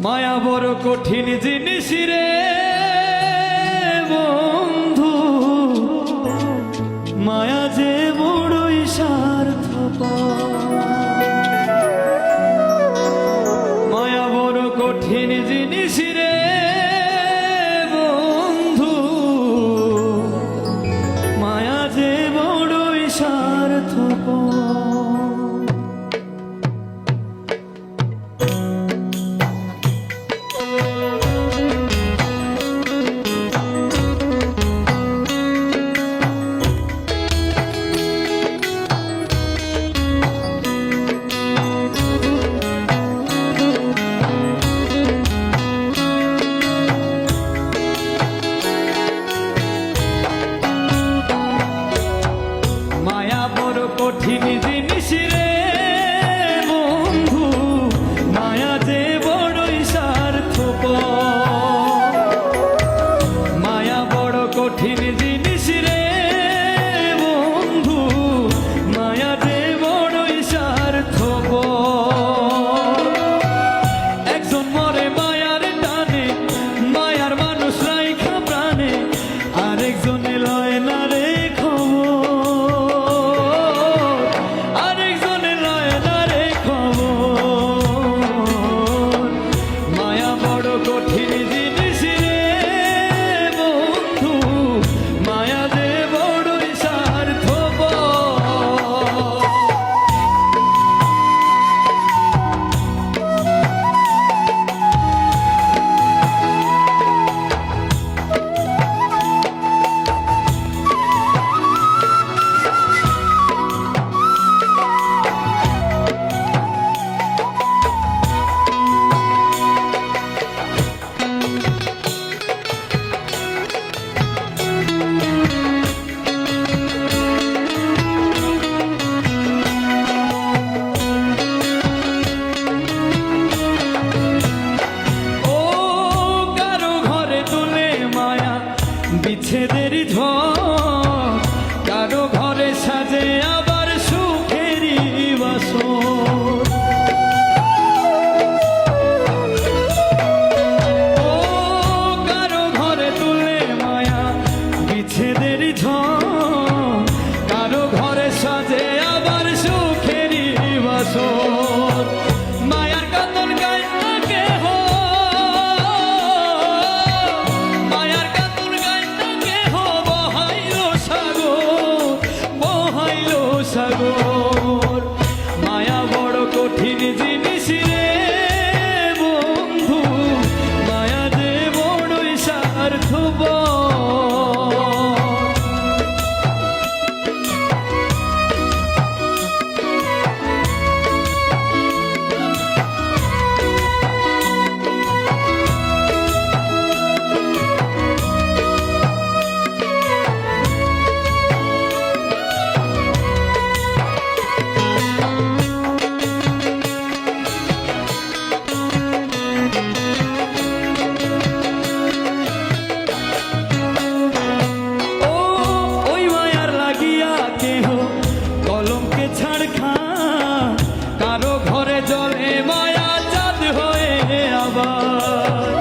মায়া বড় কঠিন জিনিস রে বন্ধু, মায়া যে বড়ই স্বার্থপর। মায়া বড় কঠিন জিনিস রে বন্ধু, মায়া যে বড়ই স্বার্থপর। কঠিন জিনিস রে বন্ধু, মায়া যে বড়ই স্বার্থপর। মায়া বড় কঠিন জিনিস রে বন্ধু, মায়া যে বড়ই স্বার্থপর। একজন মরে মায়ার টানে, মায়ার মানুষ রাইখা প্রাণে, আরেকজনে লয় না রে বিচ্ছেদের ঝড়, কারো ঘরে সাজে আবার সুখেরই বাসর। ও কারো ঘরে তুলে মায়া বিচ্ছেদের ঝড়, কারো ঘরে সাজে আবার সুখেরই বাসর। মায়ার কাতর গায় না কেহ, সাগর। মায়া বড় কঠিন জিনিস রে বন্ধু, মায়া যে বড়ই স্বার্থপর। কারো ঘরে জলে মায়া চাঁদ হয়ে আবার।